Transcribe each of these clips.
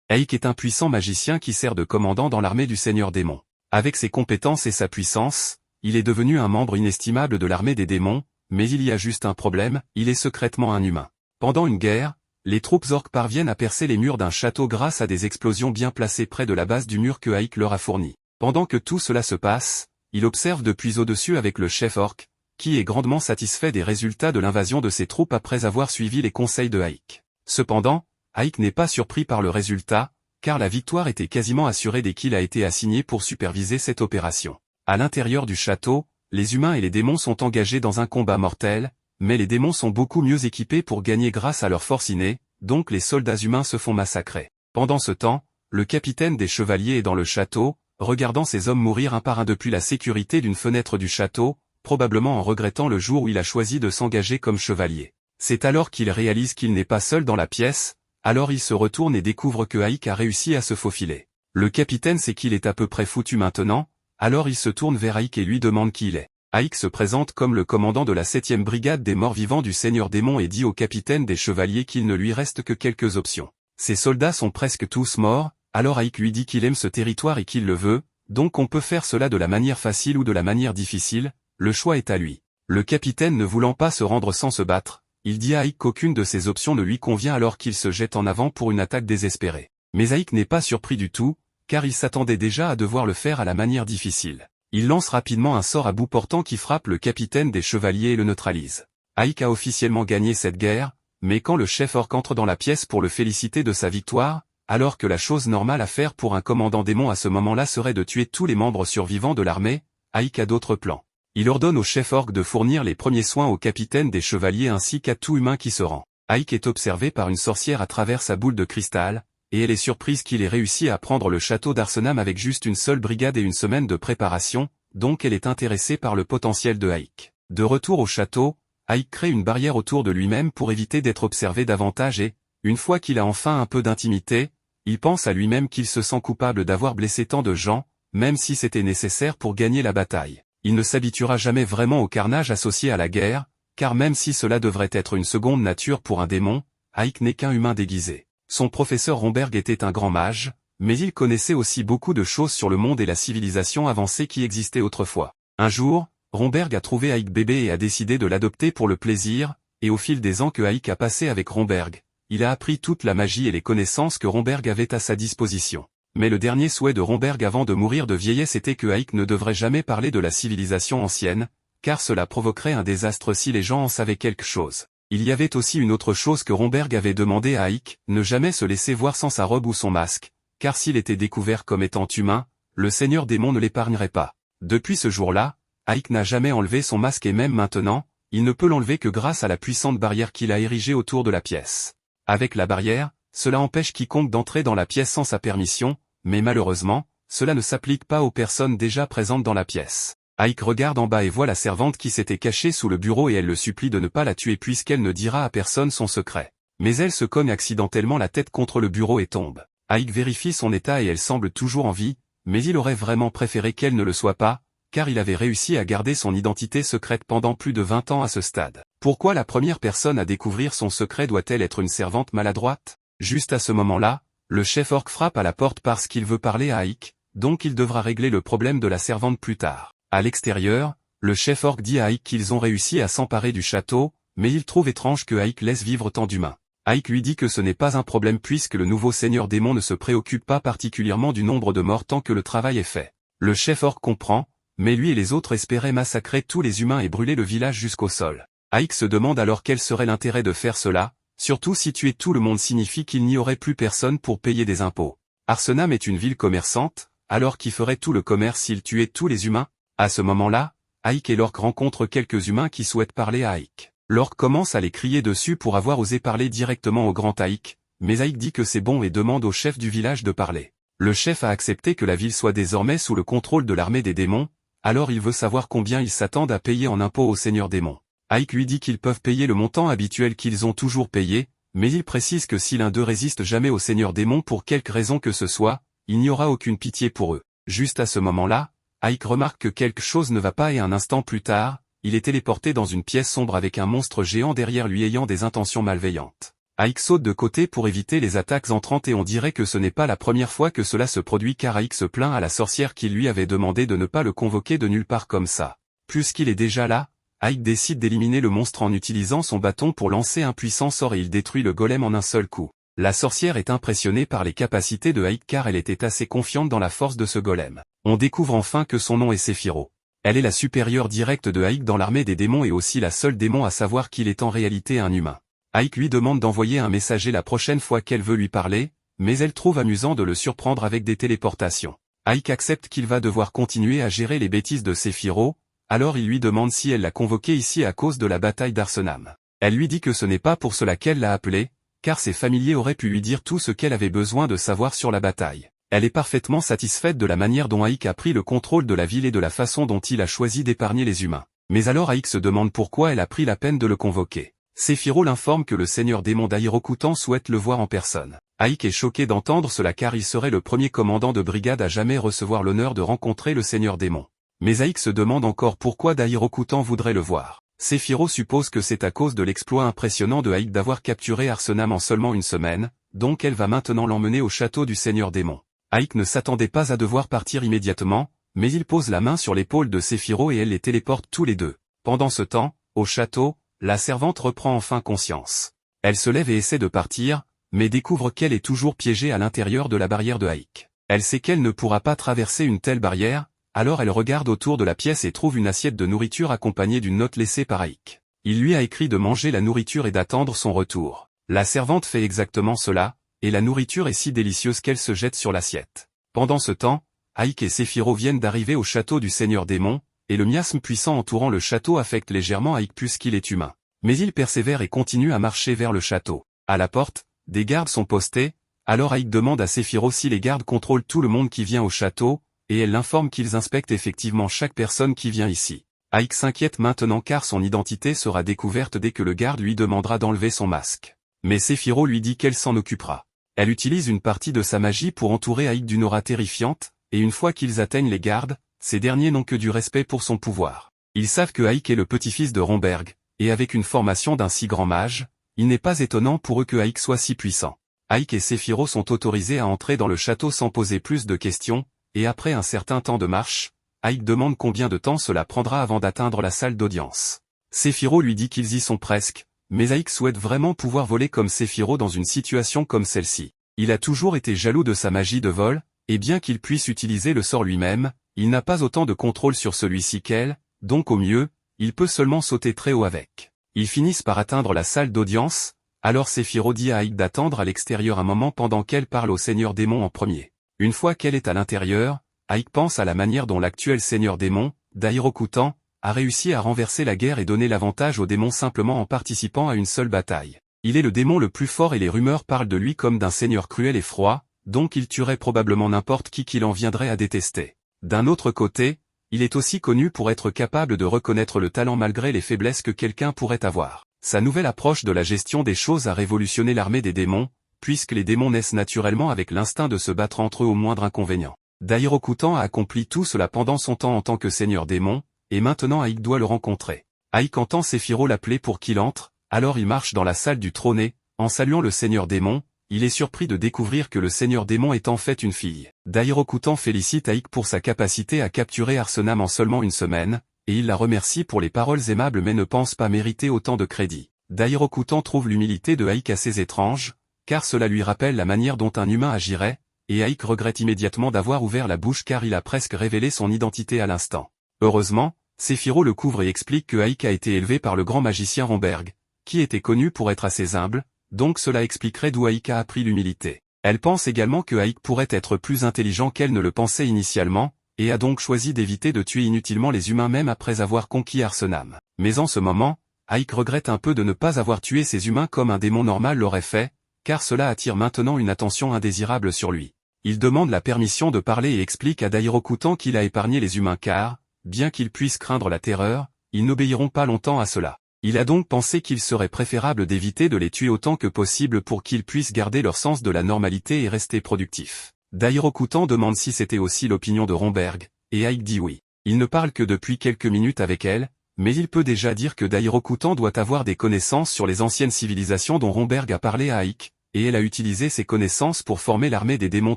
Aik est un puissant magicien qui sert de commandant dans l'armée du Seigneur Démon. Avec ses compétences et sa puissance, il est devenu un membre inestimable de l'armée des démons, mais il y a juste un problème, il est secrètement un humain. Pendant une guerre, les troupes orques parviennent à percer les murs d'un château grâce à des explosions bien placées près de la base du mur que Aik leur a fourni. Pendant que tout cela se passe, il observe depuis au-dessus avec le chef orc, qui est grandement satisfait des résultats de l'invasion de ses troupes après avoir suivi les conseils de Aik. Cependant, Aik n'est pas surpris par le résultat, car la victoire était quasiment assurée dès qu'il a été assigné pour superviser cette opération. À l'intérieur du château, les humains et les démons sont engagés dans un combat mortel, mais les démons sont beaucoup mieux équipés pour gagner grâce à leur force innée, donc les soldats humains se font massacrer. Pendant ce temps, le capitaine des chevaliers est dans le château, regardant ses hommes mourir un par un depuis la sécurité d'une fenêtre du château, probablement en regrettant le jour où il a choisi de s'engager comme chevalier. C'est alors qu'il réalise qu'il n'est pas seul dans la pièce, alors il se retourne et découvre que Aik a réussi à se faufiler. Le capitaine sait qu'il est à peu près foutu maintenant, alors il se tourne vers Aik et lui demande qui il est. Aik se présente comme le commandant de la 7e brigade des morts-vivants du Seigneur Démon et dit au capitaine des chevaliers qu'il ne lui reste que quelques options. Ses soldats sont presque tous morts, alors Aik lui dit qu'il aime ce territoire et qu'il le veut, donc on peut faire cela de la manière facile ou de la manière difficile, le choix est à lui. Le capitaine ne voulant pas se rendre sans se battre, il dit à Aik qu'aucune de ces options ne lui convient alors qu'il se jette en avant pour une attaque désespérée. Mais Aik n'est pas surpris du tout, car il s'attendait déjà à devoir le faire à la manière difficile. Il lance rapidement un sort à bout portant qui frappe le capitaine des chevaliers et le neutralise. Aik a officiellement gagné cette guerre, mais quand le chef orc entre dans la pièce pour le féliciter de sa victoire, alors que la chose normale à faire pour un commandant démon à ce moment-là serait de tuer tous les membres survivants de l'armée, Aik a d'autres plans. Il ordonne au chef orc de fournir les premiers soins au capitaine des chevaliers ainsi qu'à tout humain qui se rend. Aik est observé par une sorcière à travers sa boule de cristal, et elle est surprise qu'il ait réussi à prendre le château d'Arsenam avec juste une seule brigade et une semaine de préparation, donc elle est intéressée par le potentiel de Aik. De retour au château, Aik crée une barrière autour de lui-même pour éviter d'être observé davantage et, une fois qu'il a enfin un peu d'intimité, il pense à lui-même qu'il se sent coupable d'avoir blessé tant de gens, même si c'était nécessaire pour gagner la bataille. Il ne s'habituera jamais vraiment au carnage associé à la guerre, car même si cela devrait être une seconde nature pour un démon, Aik n'est qu'un humain déguisé. Son professeur Romberg était un grand mage, mais il connaissait aussi beaucoup de choses sur le monde et la civilisation avancée qui existait autrefois. Un jour, Romberg a trouvé Aik bébé et a décidé de l'adopter pour le plaisir, et au fil des ans que Aik a passé avec Romberg, il a appris toute la magie et les connaissances que Romberg avait à sa disposition. Mais le dernier souhait de Romberg avant de mourir de vieillesse était que Aik ne devrait jamais parler de la civilisation ancienne, car cela provoquerait un désastre si les gens en savaient quelque chose. Il y avait aussi une autre chose que Romberg avait demandé à Aik, ne jamais se laisser voir sans sa robe ou son masque, car s'il était découvert comme étant humain, le Seigneur Démon ne l'épargnerait pas. Depuis ce jour-là, Aik n'a jamais enlevé son masque et même maintenant, il ne peut l'enlever que grâce à la puissante barrière qu'il a érigée autour de la pièce. Avec la barrière, cela empêche quiconque d'entrer dans la pièce sans sa permission, mais malheureusement, cela ne s'applique pas aux personnes déjà présentes dans la pièce. Aik regarde en bas et voit la servante qui s'était cachée sous le bureau et elle le supplie de ne pas la tuer puisqu'elle ne dira à personne son secret. Mais elle se cogne accidentellement la tête contre le bureau et tombe. Aik vérifie son état et elle semble toujours en vie, mais il aurait vraiment préféré qu'elle ne le soit pas, car il avait réussi à garder son identité secrète pendant plus de 20 ans à ce stade. Pourquoi la première personne à découvrir son secret doit-elle être une servante maladroite? Juste à ce moment-là, le chef orc frappe à la porte parce qu'il veut parler à Aik, donc il devra régler le problème de la servante plus tard. À l'extérieur, le chef orc dit à Aik qu'ils ont réussi à s'emparer du château, mais il trouve étrange que Aik laisse vivre tant d'humains. Aik lui dit que ce n'est pas un problème puisque le nouveau seigneur démon ne se préoccupe pas particulièrement du nombre de morts tant que le travail est fait. Le chef orc comprend, mais lui et les autres espéraient massacrer tous les humains et brûler le village jusqu'au sol. Aik se demande alors quel serait l'intérêt de faire cela, surtout si tuer tout le monde signifie qu'il n'y aurait plus personne pour payer des impôts. Arsenam est une ville commerçante, alors qui ferait tout le commerce s'il tuait tous les humains? À ce moment-là, Aik et l'orc rencontrent quelques humains qui souhaitent parler à Aik. L'orc commence à les crier dessus pour avoir osé parler directement au grand Aik, mais Aik dit que c'est bon et demande au chef du village de parler. Le chef a accepté que la ville soit désormais sous le contrôle de l'armée des démons, alors il veut savoir combien ils s'attendent à payer en impôts au seigneur démon. Aik lui dit qu'ils peuvent payer le montant habituel qu'ils ont toujours payé, mais il précise que si l'un d'eux résiste jamais au seigneur démon pour quelque raison que ce soit, il n'y aura aucune pitié pour eux. Juste à ce moment-là, Aik remarque que quelque chose ne va pas et un instant plus tard, il est téléporté dans une pièce sombre avec un monstre géant derrière lui ayant des intentions malveillantes. Aik saute de côté pour éviter les attaques entrantes et on dirait que ce n'est pas la première fois que cela se produit car Aik se plaint à la sorcière qui lui avait demandé de ne pas le convoquer de nulle part comme ça. Puisqu'il est déjà là, Aik décide d'éliminer le monstre en utilisant son bâton pour lancer un puissant sort et il détruit le golem en un seul coup. La sorcière est impressionnée par les capacités de Aik car elle était assez confiante dans la force de ce golem. On découvre enfin que son nom est Sephiroth. Elle est la supérieure directe de Aik dans l'armée des démons et aussi la seule démon à savoir qu'il est en réalité un humain. Aik lui demande d'envoyer un messager la prochaine fois qu'elle veut lui parler, mais elle trouve amusant de le surprendre avec des téléportations. Aik accepte qu'il va devoir continuer à gérer les bêtises de Sephiroth, alors il lui demande si elle l'a convoqué ici à cause de la bataille d'Arsenam. Elle lui dit que ce n'est pas pour cela qu'elle l'a appelé, car ses familiers auraient pu lui dire tout ce qu'elle avait besoin de savoir sur la bataille. Elle est parfaitement satisfaite de la manière dont Aik a pris le contrôle de la ville et de la façon dont il a choisi d'épargner les humains. Mais alors Aik se demande pourquoi elle a pris la peine de le convoquer. Sephiroth l'informe que le seigneur démon d'Ahirokutan souhaite le voir en personne. Aik est choqué d'entendre cela car il serait le premier commandant de brigade à jamais recevoir l'honneur de rencontrer le seigneur démon. Mais Aik se demande encore pourquoi d'Ahirokutan voudrait le voir. Sephiroth suppose que c'est à cause de l'exploit impressionnant de Aik d'avoir capturé Arsenam en seulement une semaine, donc elle va maintenant l'emmener au château du seigneur démon. Aik ne s'attendait pas à devoir partir immédiatement, mais il pose la main sur l'épaule de Sephiroth et elle les téléporte tous les deux. Pendant ce temps, au château, la servante reprend enfin conscience. Elle se lève et essaie de partir, mais découvre qu'elle est toujours piégée à l'intérieur de la barrière de Aik. Elle sait qu'elle ne pourra pas traverser une telle barrière, alors elle regarde autour de la pièce et trouve une assiette de nourriture accompagnée d'une note laissée par Aik. Il lui a écrit de manger la nourriture et d'attendre son retour. La servante fait exactement cela, et la nourriture est si délicieuse qu'elle se jette sur l'assiette. Pendant ce temps, Aik et Sephiroth viennent d'arriver au château du seigneur démon, et le miasme puissant entourant le château affecte légèrement Aik puisqu'il est humain. Mais il persévère et continue à marcher vers le château. À la porte, des gardes sont postés, alors Aik demande à Sephiroth si les gardes contrôlent tout le monde qui vient au château, et elle l'informe qu'ils inspectent effectivement chaque personne qui vient ici. Aik s'inquiète maintenant car son identité sera découverte dès que le garde lui demandera d'enlever son masque. Mais Sephiroth lui dit qu'elle s'en occupera. Elle utilise une partie de sa magie pour entourer Aik d'une aura terrifiante, et une fois qu'ils atteignent les gardes, ces derniers n'ont que du respect pour son pouvoir. Ils savent que Aik est le petit-fils de Romberg, et avec une formation d'un si grand mage, il n'est pas étonnant pour eux que Aik soit si puissant. Aik et Sephiroth sont autorisés à entrer dans le château sans poser plus de questions, et après un certain temps de marche, Aik demande combien de temps cela prendra avant d'atteindre la salle d'audience. Sephiroth lui dit qu'ils y sont presque, mais Aik souhaite vraiment pouvoir voler comme Sephiroth dans une situation comme celle-ci. Il a toujours été jaloux de sa magie de vol, et bien qu'il puisse utiliser le sort lui-même, il n'a pas autant de contrôle sur celui-ci qu'elle, donc au mieux, il peut seulement sauter très haut avec. Ils finissent par atteindre la salle d'audience, alors Sephiroth dit à Aik d'attendre à l'extérieur un moment pendant qu'elle parle au seigneur démon en premier. Une fois qu'elle est à l'intérieur, Aik pense à la manière dont l'actuel seigneur démon, d'Ahirokutan, a réussi à renverser la guerre et donner l'avantage aux démons simplement en participant à une seule bataille. Il est le démon le plus fort et les rumeurs parlent de lui comme d'un seigneur cruel et froid, donc il tuerait probablement n'importe qui l'en viendrait à détester. D'un autre côté, il est aussi connu pour être capable de reconnaître le talent malgré les faiblesses que quelqu'un pourrait avoir. Sa nouvelle approche de la gestion des choses a révolutionné l'armée des démons, puisque les démons naissent naturellement avec l'instinct de se battre entre eux au moindre inconvénient. D'Ahirokutan a accompli tout cela pendant son temps en tant que seigneur démon, et maintenant Aik doit le rencontrer. Aik entend Sephiroth l'appeler pour qu'il entre, alors il marche dans la salle du trôné, en saluant le seigneur démon. Il est surpris de découvrir que le seigneur démon est en fait une fille. D'Ahirokutan félicite Aik pour sa capacité à capturer Arsenam en seulement une semaine, et il la remercie pour les paroles aimables mais ne pense pas mériter autant de crédit. D'Ahirokutan trouve l'humilité de Aik assez étrange, car cela lui rappelle la manière dont un humain agirait, et Aik regrette immédiatement d'avoir ouvert la bouche car il a presque révélé son identité à l'instant. Heureusement, Sephiroth le couvre et explique que Aik a été élevé par le grand magicien Romberg, qui était connu pour être assez humble, donc cela expliquerait d'où Aik a appris l'humilité. Elle pense également que Aik pourrait être plus intelligent qu'elle ne le pensait initialement, et a donc choisi d'éviter de tuer inutilement les humains même après avoir conquis Arsenam. Mais en ce moment, Aik regrette un peu de ne pas avoir tué ces humains comme un démon normal l'aurait fait, car cela attire maintenant une attention indésirable sur lui. Il demande la permission de parler et explique à d'Ahirokutan qu'il a épargné les humains car, bien qu'ils puissent craindre la terreur, ils n'obéiront pas longtemps à cela. Il a donc pensé qu'il serait préférable d'éviter de les tuer autant que possible pour qu'ils puissent garder leur sens de la normalité et rester productifs. D'Ahirokutan demande si c'était aussi l'opinion de Romberg, et Aik dit oui. Il ne parle que depuis quelques minutes avec elle, mais il peut déjà dire que Dairokutan doit avoir des connaissances sur les anciennes civilisations dont Romberg a parlé à Aik, et elle a utilisé ces connaissances pour former l'armée des démons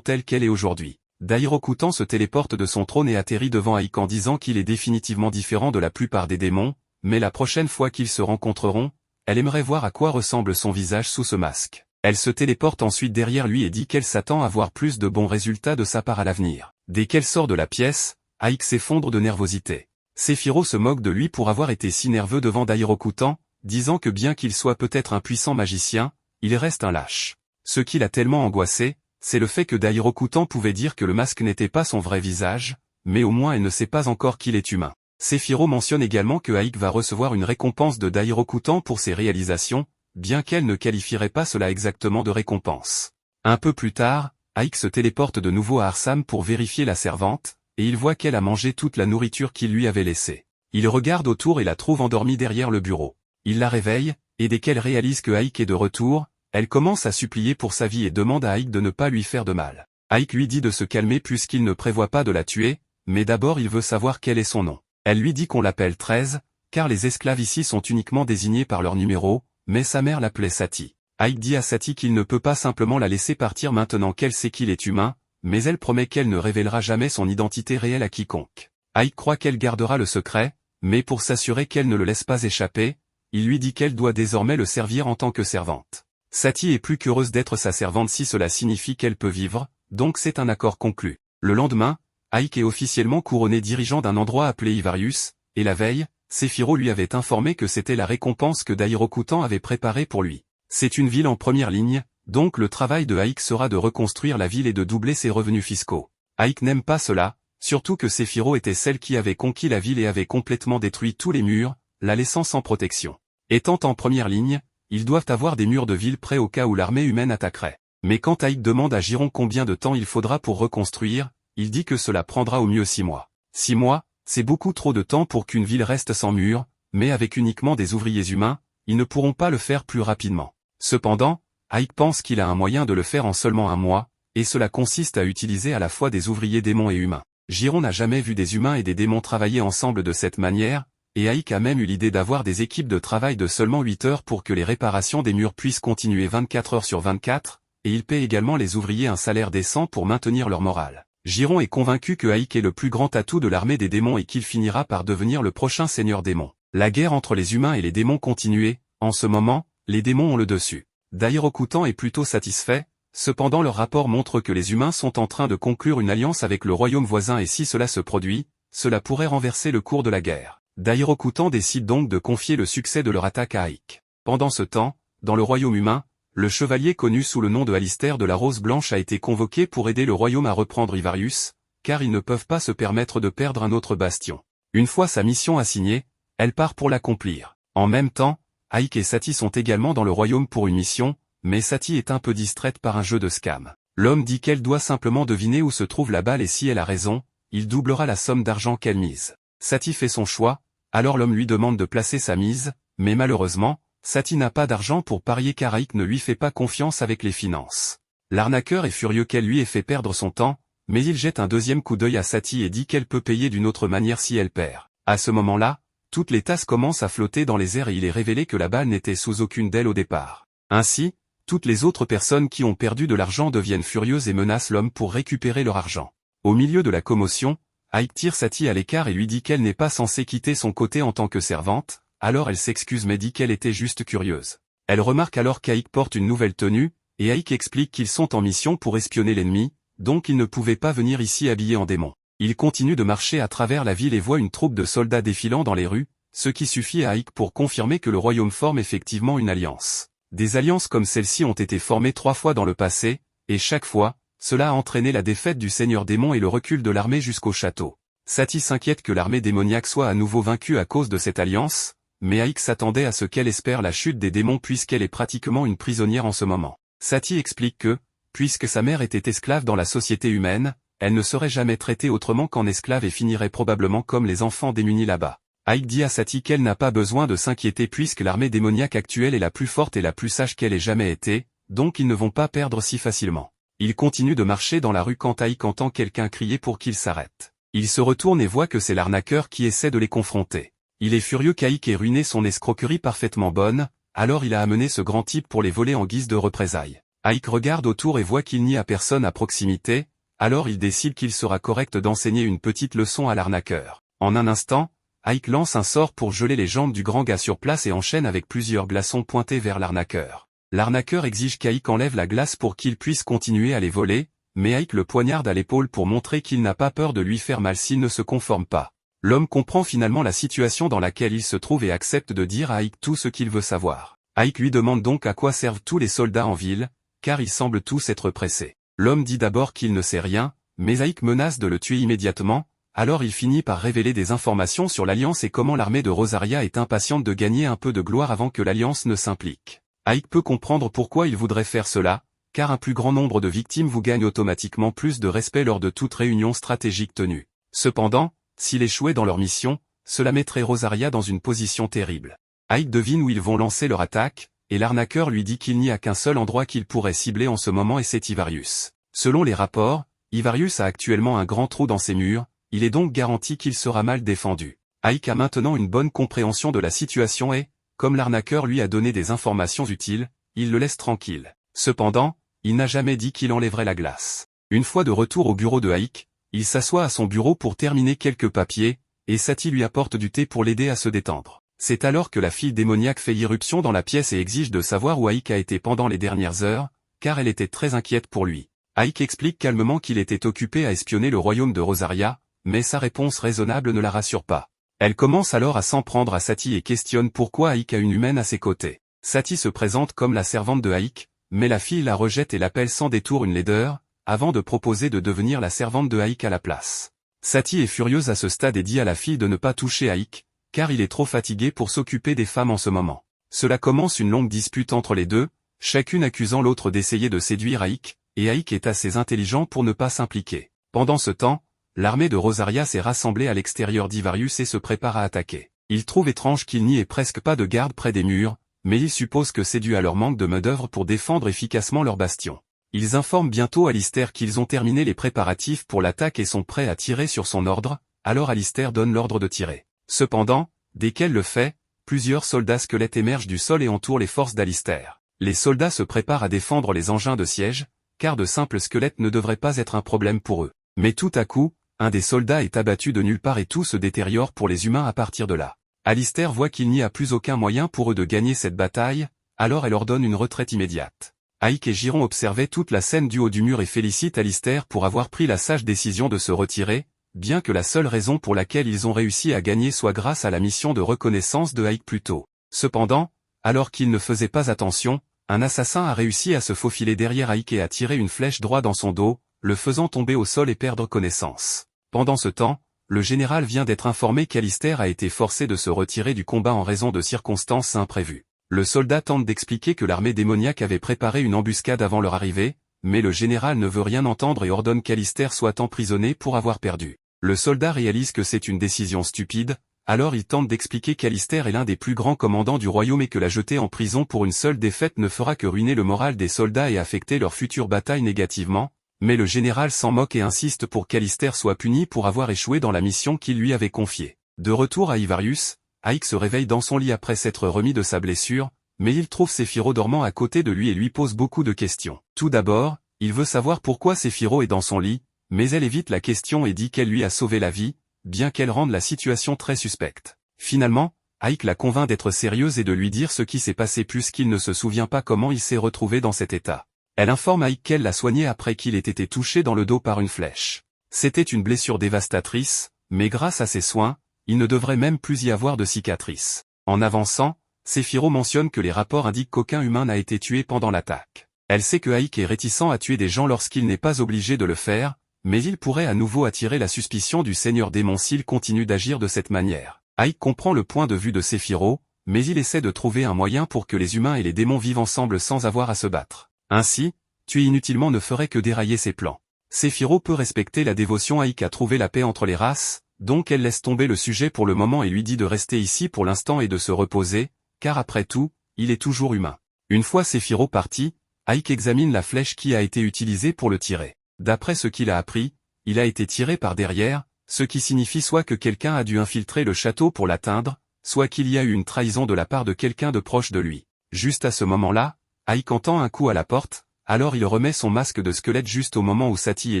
telle qu'elle est aujourd'hui. Dairokutan se téléporte de son trône et atterrit devant Aik en disant qu'il est définitivement différent de la plupart des démons, mais la prochaine fois qu'ils se rencontreront, elle aimerait voir à quoi ressemble son visage sous ce masque. Elle se téléporte ensuite derrière lui et dit qu'elle s'attend à voir plus de bons résultats de sa part à l'avenir. Dès qu'elle sort de la pièce, Aik s'effondre de nervosité. Sephiroth se moque de lui pour avoir été si nerveux devant Dairokutan, disant que bien qu'il soit peut-être un puissant magicien, il reste un lâche. Ce qui l'a tellement angoissé, c'est le fait que Dairokutan pouvait dire que le masque n'était pas son vrai visage, mais au moins elle ne sait pas encore qu'il est humain. Sephiroth mentionne également que Aik va recevoir une récompense de Dairokutan pour ses réalisations, bien qu'elle ne qualifierait pas cela exactement de récompense. Un peu plus tard, Aik se téléporte de nouveau à Arsam pour vérifier la servante, et il voit qu'elle a mangé toute la nourriture qu'il lui avait laissée. Il regarde autour et la trouve endormie derrière le bureau. Il la réveille, et dès qu'elle réalise que Aik est de retour, elle commence à supplier pour sa vie et demande à Aik de ne pas lui faire de mal. Aik lui dit de se calmer puisqu'il ne prévoit pas de la tuer, mais d'abord il veut savoir quel est son nom. Elle lui dit qu'on l'appelle 13, car les esclaves ici sont uniquement désignés par leur numéro, mais sa mère l'appelait Sati. Aik dit à Sati qu'il ne peut pas simplement la laisser partir maintenant qu'elle sait qu'il est humain, mais elle promet qu'elle ne révélera jamais son identité réelle à quiconque. Aik croit qu'elle gardera le secret, mais pour s'assurer qu'elle ne le laisse pas échapper, il lui dit qu'elle doit désormais le servir en tant que servante. Sati est plus qu'heureuse d'être sa servante si cela signifie qu'elle peut vivre, donc c'est un accord conclu. Le lendemain, Aik est officiellement couronné dirigeant d'un endroit appelé Ivarius, et la veille, Sephiroth lui avait informé que c'était la récompense que Dairokutan avait préparée pour lui. C'est une ville en première ligne, donc le travail de Aik sera de reconstruire la ville et de doubler ses revenus fiscaux. Aik n'aime pas cela, surtout que Sephiroth était celle qui avait conquis la ville et avait complètement détruit tous les murs, la laissant sans protection. Étant en première ligne, ils doivent avoir des murs de ville prêts au cas où l'armée humaine attaquerait. Mais quand Aik demande à Giron combien de temps il faudra pour reconstruire, il dit que cela prendra au mieux 6 mois. 6 mois, c'est beaucoup trop de temps pour qu'une ville reste sans murs, mais avec uniquement des ouvriers humains, ils ne pourront pas le faire plus rapidement. Cependant, Aik pense qu'il a un moyen de le faire en seulement 1 mois, et cela consiste à utiliser à la fois des ouvriers démons et humains. Giron n'a jamais vu des humains et des démons travailler ensemble de cette manière, et Aik a même eu l'idée d'avoir des équipes de travail de seulement 8 heures pour que les réparations des murs puissent continuer 24 heures sur 24, et il paie également les ouvriers un salaire décent pour maintenir leur morale. Giron est convaincu que Aik est le plus grand atout de l'armée des démons et qu'il finira par devenir le prochain seigneur démon. La guerre entre les humains et les démons continuait, en ce moment, les démons ont le dessus. Dairokutan est plutôt satisfait, cependant leur rapport montre que les humains sont en train de conclure une alliance avec le royaume voisin et si cela se produit, cela pourrait renverser le cours de la guerre. Dairokutan décide donc de confier le succès de leur attaque à Aik. Pendant ce temps, dans le royaume humain, le chevalier connu sous le nom de Alistair de la Rose Blanche a été convoqué pour aider le royaume à reprendre Ivarius, car ils ne peuvent pas se permettre de perdre un autre bastion. Une fois sa mission assignée, elle part pour l'accomplir. En même temps, Aik et Sati sont également dans le royaume pour une mission, mais Sati est un peu distraite par un jeu de scam. L'homme dit qu'elle doit simplement deviner où se trouve la balle et si elle a raison, il doublera la somme d'argent qu'elle mise. Sati fait son choix, alors l'homme lui demande de placer sa mise, mais malheureusement, Sati n'a pas d'argent pour parier car Aik ne lui fait pas confiance avec les finances. L'arnaqueur est furieux qu'elle lui ait fait perdre son temps, mais il jette un deuxième coup d'œil à Sati et dit qu'elle peut payer d'une autre manière si elle perd. À ce moment-là, toutes les tasses commencent à flotter dans les airs et il est révélé que la balle n'était sous aucune d'elles au départ. Ainsi, toutes les autres personnes qui ont perdu de l'argent deviennent furieuses et menacent l'homme pour récupérer leur argent. Au milieu de la commotion, Aik tire Sati à l'écart et lui dit qu'elle n'est pas censée quitter son côté en tant que servante, alors elle s'excuse mais dit qu'elle était juste curieuse. Elle remarque alors qu'Aik porte une nouvelle tenue, et Aik explique qu'ils sont en mission pour espionner l'ennemi, donc ils ne pouvaient pas venir ici habillés en démons. Il continue de marcher à travers la ville et voit une troupe de soldats défilant dans les rues, ce qui suffit à Aik pour confirmer que le royaume forme effectivement une alliance. Des alliances comme celle-ci ont été formées 3 fois dans le passé, et chaque fois, cela a entraîné la défaite du seigneur démon et le recul de l'armée jusqu'au château. Sati s'inquiète que l'armée démoniaque soit à nouveau vaincue à cause de cette alliance, mais Aik s'attendait à ce qu'elle espère la chute des démons puisqu'elle est pratiquement une prisonnière en ce moment. Sati explique que, puisque sa mère était esclave dans la société humaine, elle ne serait jamais traitée autrement qu'en esclave et finirait probablement comme les enfants démunis là-bas. Aik dit à Sati qu'elle n'a pas besoin de s'inquiéter puisque l'armée démoniaque actuelle est la plus forte et la plus sage qu'elle ait jamais été, donc ils ne vont pas perdre si facilement. Il continue de marcher dans la rue quand Aik entend quelqu'un crier pour qu'il s'arrête. Il se retourne et voit que c'est l'arnaqueur qui essaie de les confronter. Il est furieux qu'Aïk ait ruiné son escroquerie parfaitement bonne, alors il a amené ce grand type pour les voler en guise de représailles. Aïk regarde autour et voit qu'il n'y a personne à proximité, alors il décide qu'il sera correct d'enseigner une petite leçon à l'arnaqueur. En un instant, Aïk lance un sort pour geler les jambes du grand gars sur place et enchaîne avec plusieurs glaçons pointés vers l'arnaqueur. L'arnaqueur exige qu'Aïk enlève la glace pour qu'il puisse continuer à les voler, mais Aïk le poignarde à l'épaule pour montrer qu'il n'a pas peur de lui faire mal s'il ne se conforme pas. L'homme comprend finalement la situation dans laquelle il se trouve et accepte de dire à Aïk tout ce qu'il veut savoir. Aïk lui demande donc à quoi servent tous les soldats en ville, car ils semblent tous être pressés. L'homme dit d'abord qu'il ne sait rien, mais Aïk menace de le tuer immédiatement, alors il finit par révéler des informations sur l'Alliance et comment l'armée de Rosaria est impatiente de gagner un peu de gloire avant que l'Alliance ne s'implique. Aïk peut comprendre pourquoi il voudrait faire cela, car un plus grand nombre de victimes vous gagne automatiquement plus de respect lors de toute réunion stratégique tenue. Cependant, s'il échouait dans leur mission, cela mettrait Rosaria dans une position terrible. Aïk devine où ils vont lancer leur attaque, et l'arnaqueur lui dit qu'il n'y a qu'un seul endroit qu'il pourrait cibler en ce moment et c'est Ivarius. Selon les rapports, Ivarius a actuellement un grand trou dans ses murs, il est donc garanti qu'il sera mal défendu. Aïk a maintenant une bonne compréhension de la situation et, comme l'arnaqueur lui a donné des informations utiles, il le laisse tranquille. Cependant, il n'a jamais dit qu'il enlèverait la glace. Une fois de retour au bureau de Aïk, il s'assoit à son bureau pour terminer quelques papiers, et Sati lui apporte du thé pour l'aider à se détendre. C'est alors que la fille démoniaque fait irruption dans la pièce et exige de savoir où Aïk a été pendant les dernières heures, car elle était très inquiète pour lui. Aïk explique calmement qu'il était occupé à espionner le royaume de Rosaria, mais sa réponse raisonnable ne la rassure pas. Elle commence alors à s'en prendre à Sati et questionne pourquoi Aïk a une humaine à ses côtés. Sati se présente comme la servante de Aïk, mais la fille la rejette et l'appelle sans détour une laideur, avant de proposer de devenir la servante de Aïk à la place. Sati est furieuse à ce stade et dit à la fille de ne pas toucher Aïk, car il est trop fatigué pour s'occuper des femmes en ce moment. Cela commence une longue dispute entre les deux, chacune accusant l'autre d'essayer de séduire Aïk, et Aïk est assez intelligent pour ne pas s'impliquer. Pendant ce temps, l'armée de Rosaria s'est rassemblée à l'extérieur d'Ivarius et se prépare à attaquer. Il trouve étrange qu'il n'y ait presque pas de garde près des murs, mais il suppose que c'est dû à leur manque de main-d'œuvre pour défendre efficacement leur bastion. Ils informent bientôt Alistair qu'ils ont terminé les préparatifs pour l'attaque et sont prêts à tirer sur son ordre, alors Alistair donne l'ordre de tirer. Cependant, dès qu'elle le fait, plusieurs soldats squelettes émergent du sol et entourent les forces d'Alistair. Les soldats se préparent à défendre les engins de siège, car de simples squelettes ne devraient pas être un problème pour eux. Mais tout à coup, un des soldats est abattu de nulle part et tout se détériore pour les humains à partir de là. Alistair voit qu'il n'y a plus aucun moyen pour eux de gagner cette bataille, alors elle ordonne une retraite immédiate. Aïk et Giron observaient toute la scène du haut du mur et félicitent Alistair pour avoir pris la sage décision de se retirer, bien que la seule raison pour laquelle ils ont réussi à gagner soit grâce à la mission de reconnaissance de Aïk plus tôt. Cependant, alors qu'ils ne faisaient pas attention, un assassin a réussi à se faufiler derrière Aïk et à tirer une flèche droit dans son dos, le faisant tomber au sol et perdre connaissance. Pendant ce temps, le général vient d'être informé qu'Alistair a été forcé de se retirer du combat en raison de circonstances imprévues. Le soldat tente d'expliquer que l'armée démoniaque avait préparé une embuscade avant leur arrivée, mais le général ne veut rien entendre et ordonne qu'Alistair soit emprisonné pour avoir perdu. Le soldat réalise que c'est une décision stupide, alors il tente d'expliquer qu'Alistair est l'un des plus grands commandants du royaume et que la jeter en prison pour une seule défaite ne fera que ruiner le moral des soldats et affecter leur future bataille négativement, mais le général s'en moque et insiste pour qu'Alistair soit puni pour avoir échoué dans la mission qu'il lui avait confiée. De retour à Ivarius, Aïk se réveille dans son lit après s'être remis de sa blessure, mais il trouve Séphiro dormant à côté de lui et lui pose beaucoup de questions. Tout d'abord, il veut savoir pourquoi Séphiro est dans son lit, mais elle évite la question et dit qu'elle lui a sauvé la vie, bien qu'elle rende la situation très suspecte. Finalement, Aïk la convainc d'être sérieuse et de lui dire ce qui s'est passé puisqu'il ne se souvient pas comment il s'est retrouvé dans cet état. Elle informe Aïk qu'elle l'a soigné après qu'il ait été touché dans le dos par une flèche. C'était une blessure dévastatrice, mais grâce à ses soins, il ne devrait même plus y avoir de cicatrice. En avançant, Séphiro mentionne que les rapports indiquent qu'aucun humain n'a été tué pendant l'attaque. Elle sait que Aïk est réticent à tuer des gens lorsqu'il n'est pas obligé de le faire, mais il pourrait à nouveau attirer la suspicion du seigneur démon s'il continue d'agir de cette manière. Aïk comprend le point de vue de Séphiro, mais il essaie de trouver un moyen pour que les humains et les démons vivent ensemble sans avoir à se battre. Ainsi, tuer inutilement ne ferait que dérailler ses plans. Séphiro peut respecter la dévotion Aïk à trouver la paix entre les races, donc elle laisse tomber le sujet pour le moment et lui dit de rester ici pour l'instant et de se reposer, car après tout, il est toujours humain. Une fois Séphiro parti, Aïk examine la flèche qui a été utilisée pour le tirer. D'après ce qu'il a appris, il a été tiré par derrière, ce qui signifie soit que quelqu'un a dû infiltrer le château pour l'atteindre, soit qu'il y a eu une trahison de la part de quelqu'un de proche de lui. Juste à ce moment-là, Ike entend un coup à la porte, alors il remet son masque de squelette juste au moment où Satie et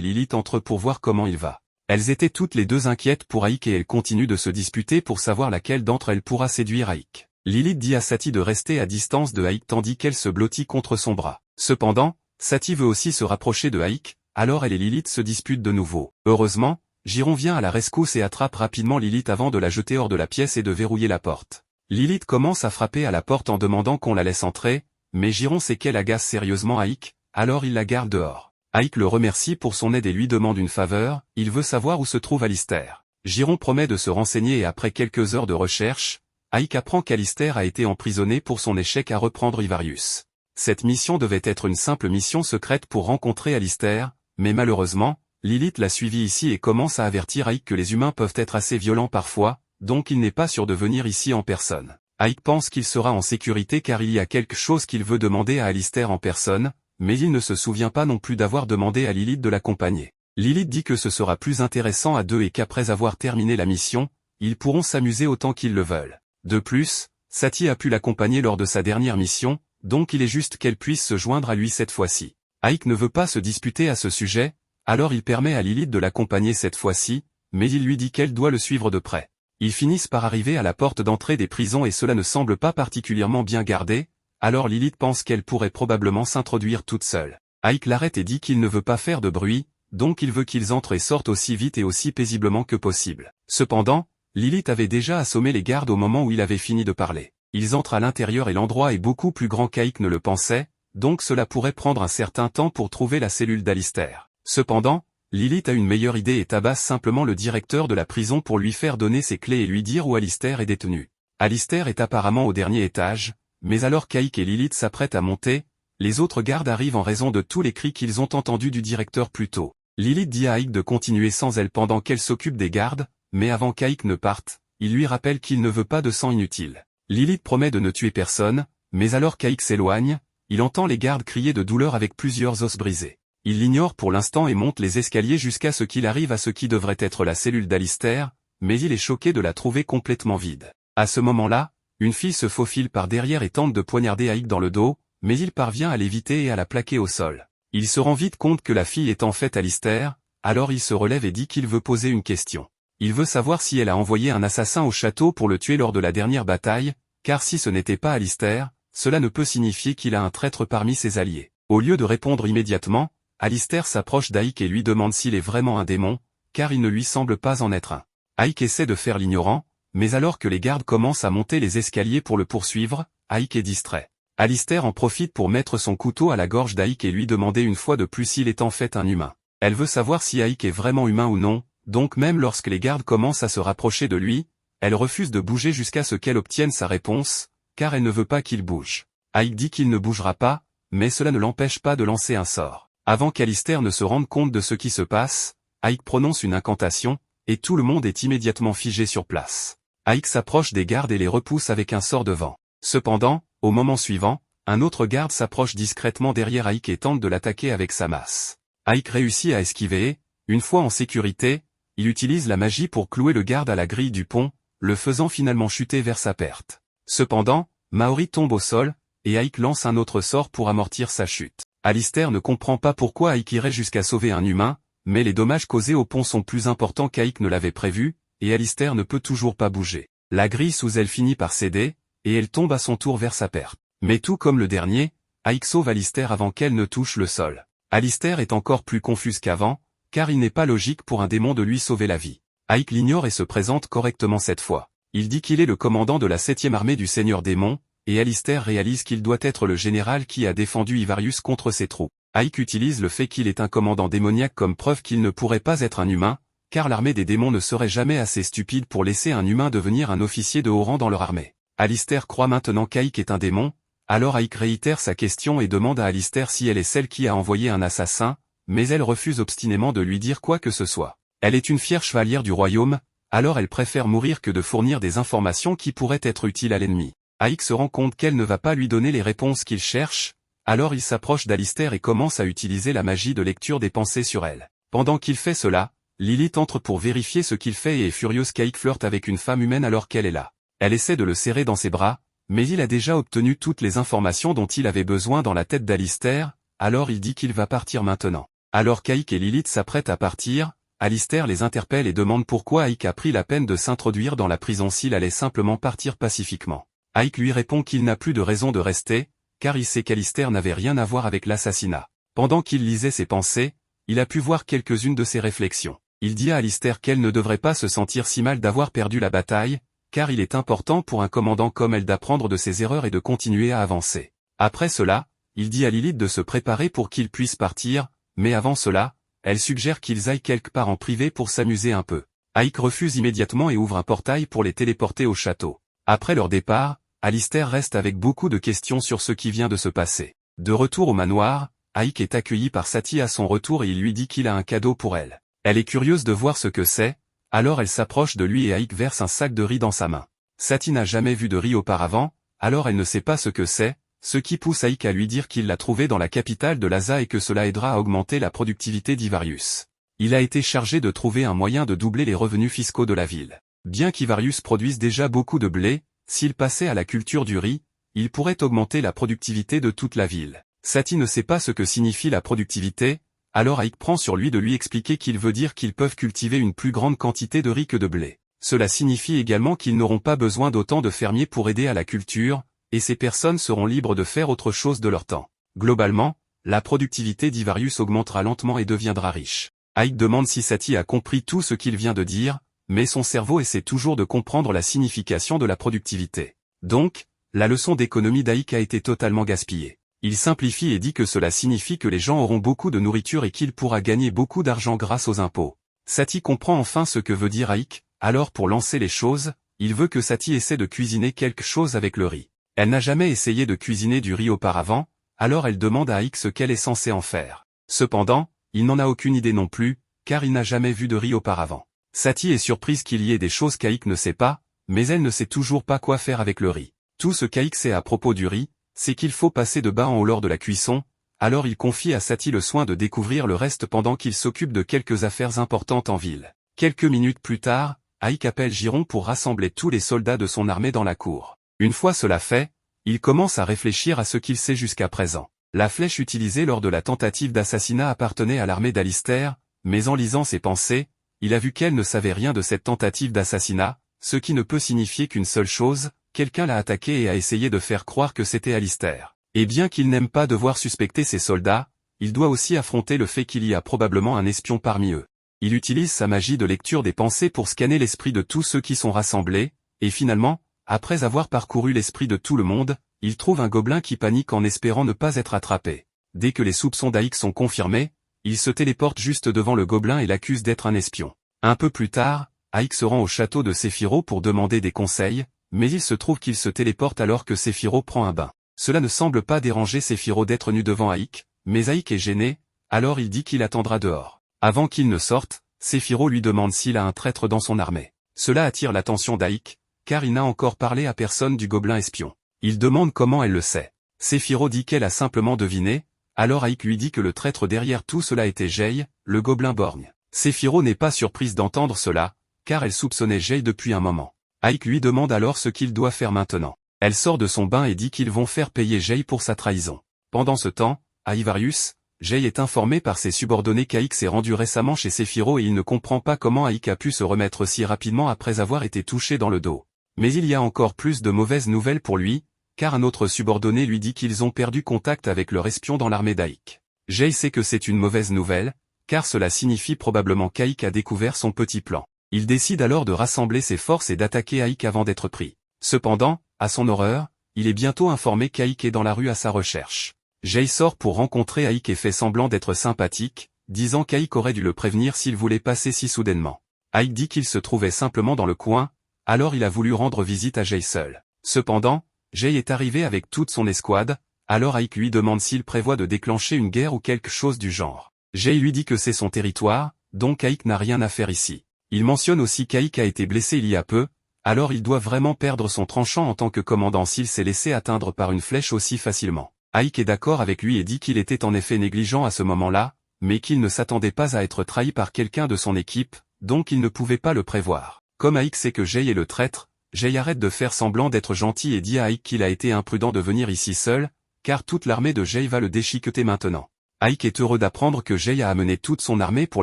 Lilith entrent pour voir comment il va. Elles étaient toutes les deux inquiètes pour Ike et elles continuent de se disputer pour savoir laquelle d'entre elles pourra séduire Ike. Lilith dit à Satie de rester à distance de Ike tandis qu'elle se blottit contre son bras. Cependant, Satie veut aussi se rapprocher de Ike, alors elle et Lilith se disputent de nouveau. Heureusement, Giron vient à la rescousse et attrape rapidement Lilith avant de la jeter hors de la pièce et de verrouiller la porte. Lilith commence à frapper à la porte en demandant qu'on la laisse entrer, mais Giron sait qu'elle agace sérieusement Ike, alors il la garde dehors. Ike le remercie pour son aide et lui demande une faveur, il veut savoir où se trouve Alistair. Giron promet de se renseigner et après quelques heures de recherche, Ike apprend qu'Alistair a été emprisonné pour son échec à reprendre Ivarius. Cette mission devait être une simple mission secrète pour rencontrer Alistair, mais malheureusement, Lilith l'a suivi ici et commence à avertir Ike que les humains peuvent être assez violents parfois, donc il n'est pas sûr de venir ici en personne. Ike pense qu'il sera en sécurité car il y a quelque chose qu'il veut demander à Alistair en personne, mais il ne se souvient pas non plus d'avoir demandé à Lilith de l'accompagner. Lilith dit que ce sera plus intéressant à deux et qu'après avoir terminé la mission, ils pourront s'amuser autant qu'ils le veulent. De plus, Satie a pu l'accompagner lors de sa dernière mission, donc il est juste qu'elle puisse se joindre à lui cette fois-ci. Ike ne veut pas se disputer à ce sujet, alors il permet à Lilith de l'accompagner cette fois-ci, mais il lui dit qu'elle doit le suivre de près. Ils finissent par arriver à la porte d'entrée des prisons et cela ne semble pas particulièrement bien gardé, alors Lilith pense qu'elle pourrait probablement s'introduire toute seule. Ike l'arrête et dit qu'il ne veut pas faire de bruit, donc il veut qu'ils entrent et sortent aussi vite et aussi paisiblement que possible. Cependant, Lilith avait déjà assommé les gardes au moment où il avait fini de parler. Ils entrent à l'intérieur et l'endroit est beaucoup plus grand qu'Ike ne le pensait, donc cela pourrait prendre un certain temps pour trouver la cellule d'Alistair. Cependant, Lilith a une meilleure idée et tabasse simplement le directeur de la prison pour lui faire donner ses clés et lui dire où Alistair est détenu. Alistair est apparemment au dernier étage, mais alors qu'Ike et Lilith s'apprêtent à monter, les autres gardes arrivent en raison de tous les cris qu'ils ont entendus du directeur plus tôt. Lilith dit à Ike de continuer sans elle pendant qu'elle s'occupe des gardes, mais avant qu'Ike ne parte, il lui rappelle qu'il ne veut pas de sang inutile. Lilith promet de ne tuer personne, mais alors qu'Ike s'éloigne, il entend les gardes crier de douleur avec plusieurs os brisés. Il l'ignore pour l'instant et monte les escaliers jusqu'à ce qu'il arrive à ce qui devrait être la cellule d'Alistair, mais il est choqué de la trouver complètement vide. À ce moment-là, une fille se faufile par derrière et tente de poignarder Ike dans le dos, mais il parvient à l'éviter et à la plaquer au sol. Il se rend vite compte que la fille est en fait Alistair, alors il se relève et dit qu'il veut poser une question. Il veut savoir si elle a envoyé un assassin au château pour le tuer lors de la dernière bataille, car si ce n'était pas Alistair, cela ne peut signifier qu'il a un traître parmi ses alliés. Au lieu de répondre immédiatement, Alistair s'approche d'Ike et lui demande s'il est vraiment un démon, car il ne lui semble pas en être un. Ike essaie de faire l'ignorant, mais alors que les gardes commencent à monter les escaliers pour le poursuivre, Ike est distrait. Alistair en profite pour mettre son couteau à la gorge d'Ike et lui demander une fois de plus s'il est en fait un humain. Elle veut savoir si Ike est vraiment humain ou non, donc même lorsque les gardes commencent à se rapprocher de lui, elle refuse de bouger jusqu'à ce qu'elle obtienne sa réponse, car elle ne veut pas qu'il bouge. Ike dit qu'il ne bougera pas, mais cela ne l'empêche pas de lancer un sort. Avant qu'Alistair ne se rende compte de ce qui se passe, Ike prononce une incantation, et tout le monde est immédiatement figé sur place. Ike s'approche des gardes et les repousse avec un sort de vent. Cependant, au moment suivant, un autre garde s'approche discrètement derrière Ike et tente de l'attaquer avec sa masse. Ike réussit à esquiver et, une fois en sécurité, il utilise la magie pour clouer le garde à la grille du pont, le faisant finalement chuter vers sa perte. Cependant, Maori tombe au sol, et Ike lance un autre sort pour amortir sa chute. Alistair ne comprend pas pourquoi Ike irait jusqu'à sauver un humain, mais les dommages causés au pont sont plus importants qu'Ike ne l'avait prévu, et Alistair ne peut toujours pas bouger. La grille sous elle finit par céder, et elle tombe à son tour vers sa perte. Mais tout comme le dernier, Ike sauve Alistair avant qu'elle ne touche le sol. Alistair est encore plus confus qu'avant, car il n'est pas logique pour un démon de lui sauver la vie. Ike l'ignore et se présente correctement cette fois. Il dit qu'il est le commandant de la 7e armée du Seigneur Démon, et Alistair réalise qu'il doit être le général qui a défendu Ivarius contre ses troupes. Ike utilise le fait qu'il est un commandant démoniaque comme preuve qu'il ne pourrait pas être un humain, car l'armée des démons ne serait jamais assez stupide pour laisser un humain devenir un officier de haut rang dans leur armée. Alistair croit maintenant qu'Ike est un démon, alors Ike réitère sa question et demande à Alistair si elle est celle qui a envoyé un assassin, mais elle refuse obstinément de lui dire quoi que ce soit. Elle est une fière chevalière du royaume, alors elle préfère mourir que de fournir des informations qui pourraient être utiles à l'ennemi. Ike se rend compte qu'elle ne va pas lui donner les réponses qu'il cherche, alors il s'approche d'Alistair et commence à utiliser la magie de lecture des pensées sur elle. Pendant qu'il fait cela, Lilith entre pour vérifier ce qu'il fait et est furieuse qu'Ike flirte avec une femme humaine alors qu'elle est là. Elle essaie de le serrer dans ses bras, mais il a déjà obtenu toutes les informations dont il avait besoin dans la tête d'Alistair, alors il dit qu'il va partir maintenant. Alors qu'Aïk et Lilith s'apprêtent à partir, Alistair les interpelle et demande pourquoi Aïk a pris la peine de s'introduire dans la prison s'il allait simplement partir pacifiquement. Aïk lui répond qu'il n'a plus de raison de rester, car il sait qu'Alistair n'avait rien à voir avec l'assassinat. Pendant qu'il lisait ses pensées, il a pu voir quelques-unes de ses réflexions. Il dit à Alistair qu'elle ne devrait pas se sentir si mal d'avoir perdu la bataille, car il est important pour un commandant comme elle d'apprendre de ses erreurs et de continuer à avancer. Après cela, il dit à Lilith de se préparer pour qu'ils puissent partir, mais avant cela, elle suggère qu'ils aillent quelque part en privé pour s'amuser un peu. Aïk refuse immédiatement et ouvre un portail pour les téléporter au château. Après leur départ, Alistair reste avec beaucoup de questions sur ce qui vient de se passer. De retour au manoir, Aïk est accueilli par Satie à son retour et il lui dit qu'il a un cadeau pour elle. Elle est curieuse de voir ce que c'est, alors elle s'approche de lui et Aïk verse un sac de riz dans sa main. Satie n'a jamais vu de riz auparavant, alors elle ne sait pas ce que c'est, ce qui pousse Aïk à lui dire qu'il l'a trouvé dans la capitale de l'Aza et que cela aidera à augmenter la productivité d'Ivarius. Il a été chargé de trouver un moyen de doubler les revenus fiscaux de la ville. Bien qu'Ivarius produise déjà beaucoup de blé, s'il passait à la culture du riz, il pourrait augmenter la productivité de toute la ville. Satie ne sait pas ce que signifie la productivité, alors Aïk prend sur lui de lui expliquer qu'il veut dire qu'ils peuvent cultiver une plus grande quantité de riz que de blé. Cela signifie également qu'ils n'auront pas besoin d'autant de fermiers pour aider à la culture, et ces personnes seront libres de faire autre chose de leur temps. Globalement, la productivité d'Ivarius augmentera lentement et deviendra riche. Aïk demande si Satie a compris tout ce qu'il vient de dire, mais son cerveau essaie toujours de comprendre la signification de la productivité. Donc, la leçon d'économie d'Aïk a été totalement gaspillée. Il simplifie et dit que cela signifie que les gens auront beaucoup de nourriture et qu'il pourra gagner beaucoup d'argent grâce aux impôts. Satie comprend enfin ce que veut dire Aïk, alors pour lancer les choses, il veut que Satie essaie de cuisiner quelque chose avec le riz. Elle n'a jamais essayé de cuisiner du riz auparavant, alors elle demande à Aïk ce qu'elle est censée en faire. Cependant, il n'en a aucune idée non plus, car il n'a jamais vu de riz auparavant. Satie est surprise qu'il y ait des choses qu'Aïk ne sait pas, mais elle ne sait toujours pas quoi faire avec le riz. Tout ce qu'Aïk sait à propos du riz, c'est qu'il faut passer de bas en haut lors de la cuisson, alors il confie à Satie le soin de découvrir le reste pendant qu'il s'occupe de quelques affaires importantes en ville. Quelques minutes plus tard, Aïk appelle Giron pour rassembler tous les soldats de son armée dans la cour. Une fois cela fait, il commence à réfléchir à ce qu'il sait jusqu'à présent. La flèche utilisée lors de la tentative d'assassinat appartenait à l'armée d'Alistair, mais en lisant ses pensées, il a vu qu'elle ne savait rien de cette tentative d'assassinat, ce qui ne peut signifier qu'une seule chose, quelqu'un l'a attaqué et a essayé de faire croire que c'était Alistair. Et bien qu'il n'aime pas devoir suspecter ses soldats, il doit aussi affronter le fait qu'il y a probablement un espion parmi eux. Il utilise sa magie de lecture des pensées pour scanner l'esprit de tous ceux qui sont rassemblés, et finalement, après avoir parcouru l'esprit de tout le monde, il trouve un gobelin qui panique en espérant ne pas être attrapé. Dès que les soupçons d'Aïk sont confirmés, il se téléporte juste devant le gobelin et l'accuse d'être un espion. Un peu plus tard, Aïk se rend au château de Séphiro pour demander des conseils, mais il se trouve qu'il se téléporte alors que Séphiro prend un bain. Cela ne semble pas déranger Séphiro d'être nu devant Aïk, mais Aïk est gêné, alors il dit qu'il attendra dehors. Avant qu'il ne sorte, Séphiro lui demande s'il a un traître dans son armée. Cela attire l'attention d'Aïk, car il n'a encore parlé à personne du gobelin espion. Il demande comment elle le sait. Séphiro dit qu'elle a simplement deviné, alors Aïk lui dit que le traître derrière tout cela était Jay, le gobelin borgne. Séphiro n'est pas surprise d'entendre cela, car elle soupçonnait Jay depuis un moment. Aïk lui demande alors ce qu'il doit faire maintenant. Elle sort de son bain et dit qu'ils vont faire payer Jay pour sa trahison. Pendant ce temps, à Ivarius, Jay est informé par ses subordonnés qu'Aïk s'est rendu récemment chez Séphiro et il ne comprend pas comment Aïk a pu se remettre si rapidement après avoir été touché dans le dos. Mais il y a encore plus de mauvaises nouvelles pour lui, car un autre subordonné lui dit qu'ils ont perdu contact avec leur espion dans l'armée d'Aïk. Jay sait que c'est une mauvaise nouvelle, car cela signifie probablement qu'Aïk a découvert son petit plan. Il décide alors de rassembler ses forces et d'attaquer Aïk avant d'être pris. Cependant, à son horreur, il est bientôt informé qu'Aïk est dans la rue à sa recherche. Jay sort pour rencontrer Aïk et fait semblant d'être sympathique, disant qu'Aïk aurait dû le prévenir s'il voulait passer si soudainement. Aïk dit qu'il se trouvait simplement dans le coin, alors il a voulu rendre visite à Jay seul. Cependant, Jay est arrivé avec toute son escouade, alors Aïk lui demande s'il prévoit de déclencher une guerre ou quelque chose du genre. Jay lui dit que c'est son territoire, donc Aïk n'a rien à faire ici. Il mentionne aussi qu'Aïk a été blessé il y a peu, alors il doit vraiment perdre son tranchant en tant que commandant s'il s'est laissé atteindre par une flèche aussi facilement. Aïk est d'accord avec lui et dit qu'il était en effet négligent à ce moment-là, mais qu'il ne s'attendait pas à être trahi par quelqu'un de son équipe, donc il ne pouvait pas le prévoir. Comme Aïk sait que Jay est le traître, Jay arrête de faire semblant d'être gentil et dit à Ike qu'il a été imprudent de venir ici seul, car toute l'armée de Jay va le déchiqueter maintenant. Ike est heureux d'apprendre que Jay a amené toute son armée pour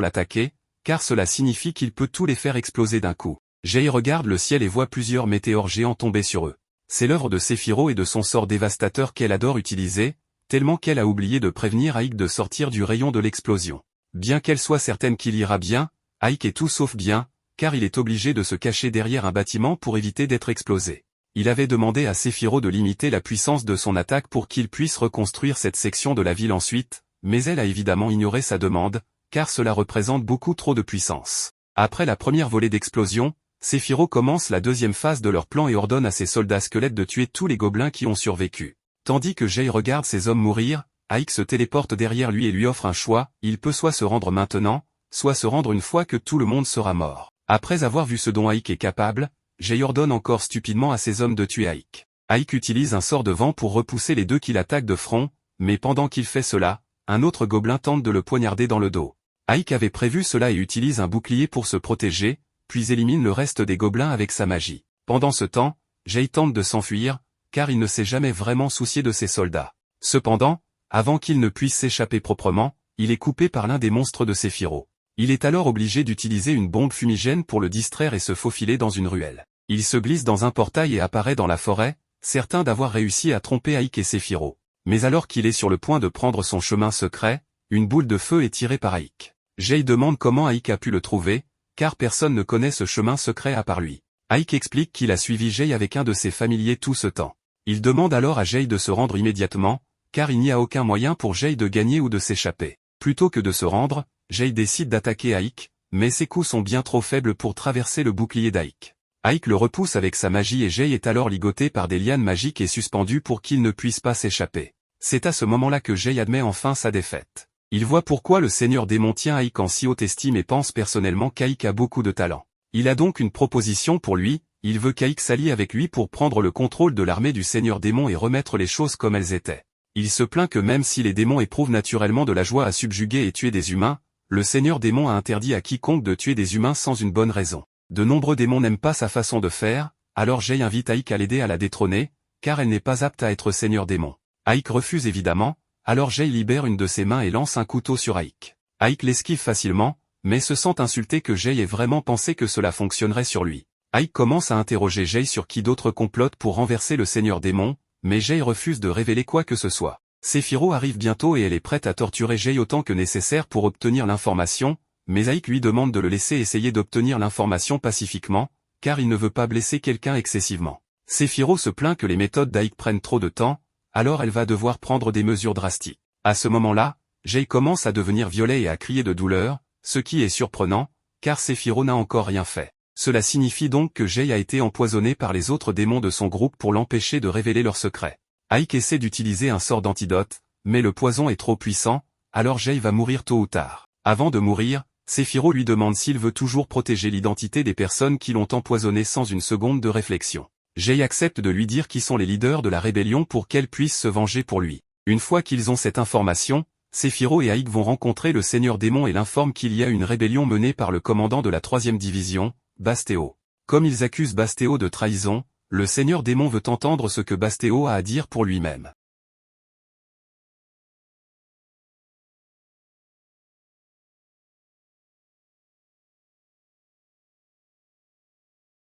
l'attaquer, car cela signifie qu'il peut tous les faire exploser d'un coup. Jay regarde le ciel et voit plusieurs météores géants tomber sur eux. C'est l'œuvre de Sephiroth et de son sort dévastateur qu'elle adore utiliser, tellement qu'elle a oublié de prévenir Ike de sortir du rayon de l'explosion. Bien qu'elle soit certaine qu'il ira bien, Ike est tout sauf bien, car il est obligé de se cacher derrière un bâtiment pour éviter d'être explosé. Il avait demandé à Sephiroth de limiter la puissance de son attaque pour qu'il puisse reconstruire cette section de la ville ensuite, mais elle a évidemment ignoré sa demande, car cela représente beaucoup trop de puissance. Après la première volée d'explosion, Sephiroth commence la deuxième phase de leur plan et ordonne à ses soldats squelettes de tuer tous les gobelins qui ont survécu. Tandis que Jay regarde ses hommes mourir, Ike se téléporte derrière lui et lui offre un choix, il peut soit se rendre maintenant, soit se rendre une fois que tout le monde sera mort. Après avoir vu ce dont Ike est capable, Jay ordonne encore stupidement à ses hommes de tuer Ike. Ike utilise un sort de vent pour repousser les deux qui l'attaquent de front, mais pendant qu'il fait cela, un autre gobelin tente de le poignarder dans le dos. Ike avait prévu cela et utilise un bouclier pour se protéger, puis élimine le reste des gobelins avec sa magie. Pendant ce temps, Jay tente de s'enfuir, car il ne s'est jamais vraiment soucié de ses soldats. Cependant, avant qu'il ne puisse s'échapper proprement, il est coupé par l'un des monstres de Sephiroth. Il est alors obligé d'utiliser une bombe fumigène pour le distraire et se faufiler dans une ruelle. Il se glisse dans un portail et apparaît dans la forêt, certain d'avoir réussi à tromper Ike et Sephiroth. Mais alors qu'il est sur le point de prendre son chemin secret, une boule de feu est tirée par Ike. Jay demande comment Ike a pu le trouver, car personne ne connaît ce chemin secret à part lui. Ike explique qu'il a suivi Jay avec un de ses familiers tout ce temps. Il demande alors à Jay de se rendre immédiatement, car il n'y a aucun moyen pour Jay de gagner ou de s'échapper. Plutôt que de se rendre, Jay décide d'attaquer Ike, mais ses coups sont bien trop faibles pour traverser le bouclier d'Ike. Ike le repousse avec sa magie et Jay est alors ligoté par des lianes magiques et suspendu pour qu'il ne puisse pas s'échapper. C'est à ce moment-là que Jay admet enfin sa défaite. Il voit pourquoi le Seigneur Démon tient Ike en si haute estime et pense personnellement qu'Ike a beaucoup de talent. Il a donc une proposition pour lui, il veut qu'Ike s'allie avec lui pour prendre le contrôle de l'armée du Seigneur Démon et remettre les choses comme elles étaient. Il se plaint que même si les démons éprouvent naturellement de la joie à subjuguer et tuer des humains, le Seigneur Démon a interdit à quiconque de tuer des humains sans une bonne raison. De nombreux démons n'aiment pas sa façon de faire, alors Jay invite Ike à l'aider à la détrôner, car elle n'est pas apte à être Seigneur Démon. Ike refuse évidemment, alors Jay libère une de ses mains et lance un couteau sur Ike. Ike l'esquive facilement, mais se sent insulté que Jay ait vraiment pensé que cela fonctionnerait sur lui. Ike commence à interroger Jay sur qui d'autre complote pour renverser le Seigneur Démon, mais Jay refuse de révéler quoi que ce soit. Sephiroth arrive bientôt et elle est prête à torturer Jay autant que nécessaire pour obtenir l'information, mais Ike lui demande de le laisser essayer d'obtenir l'information pacifiquement, car il ne veut pas blesser quelqu'un excessivement. Sephiroth se plaint que les méthodes d'Ike prennent trop de temps, alors elle va devoir prendre des mesures drastiques. À ce moment-là, Jay commence à devenir violet et à crier de douleur, ce qui est surprenant, car Sephiroth n'a encore rien fait. Cela signifie donc que Jay a été empoisonné par les autres démons de son groupe pour l'empêcher de révéler leurs secrets. Ike essaie d'utiliser un sort d'antidote, mais le poison est trop puissant, alors Jay va mourir tôt ou tard. Avant de mourir, Sephiroth lui demande s'il veut toujours protéger l'identité des personnes qui l'ont empoisonné sans une seconde de réflexion. Jay accepte de lui dire qui sont les leaders de la rébellion pour qu'elle puisse se venger pour lui. Une fois qu'ils ont cette information, Sephiroth et Ike vont rencontrer le Seigneur Démon et l'informent qu'il y a une rébellion menée par le commandant de la 3e division, Bastéo. Comme ils accusent Bastéo de trahison, le Seigneur Démon veut entendre ce que Bastéo a à dire pour lui-même.